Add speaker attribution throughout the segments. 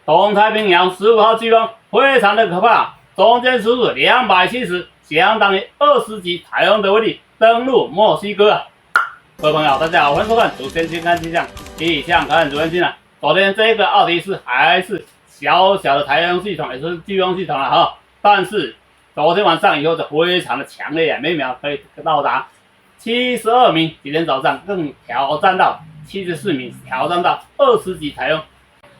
Speaker 1: 东太平洋15号飓风非常的可怕，中间速度270，相当于20级台风的威力，登陆墨西哥啊！各位朋友，大家好，欢迎收看《主先先看气象，气象看主先进啊！昨天这个奥迪斯还是小小的台风系统，也就是飓风系统了哈，但是昨天晚上以后就非常的强烈啊，每秒可以到达72名，今天早上更挑战到74名，挑战到20级台风。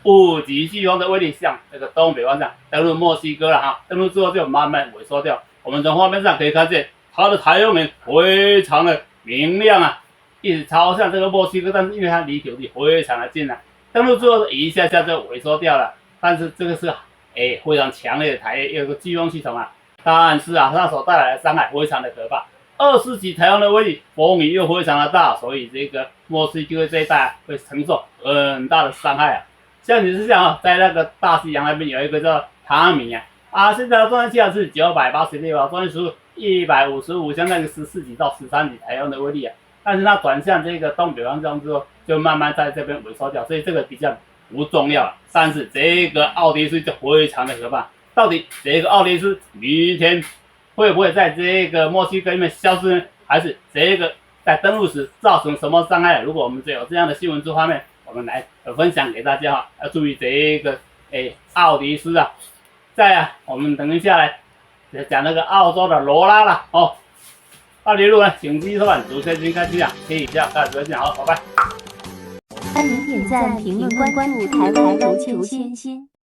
Speaker 1: 5级飓风的威力向这个东北方向登陆墨西哥了哈，登陆之后就慢慢萎缩掉。我们从画面上可以看见，它的太阳能非常的明亮啊，一直朝向这个墨西哥，但是因为它离土地非常的近啊，登陆之后一下下就萎缩掉了。但是这个是非常强烈的一个飓风系统啊，但是啊，它所带来的伤害非常的可怕。20级台风的威力，风雨又非常的大，所以这个墨西哥这一带会承受很大的伤害啊。像你是这样啊，在那个大西洋那边有一个叫塔米啊，现在的中央气压是986啊，中间速度155，相当于14级到13级台风的威力啊。但是它转向这个东北方向之后，就慢慢在这边萎缩掉，所以这个比较不重要了。但是这个奥迪斯就非常的可怕，到底这个奥迪斯明天会不会在这个墨西哥里面消失呢？还是这个在登陆时造成什么伤害？如果我们有这样的新闻出画面，我们来分享给大家哈，要注意这个奥迪斯啊。再啊，我们等一下来讲那个澳洲的罗拉了哦。奥迪路呢，请继续收看主持人看气象，气象看主持人好，拜拜。
Speaker 2: 欢迎点赞、评论、关注台湾如千仙。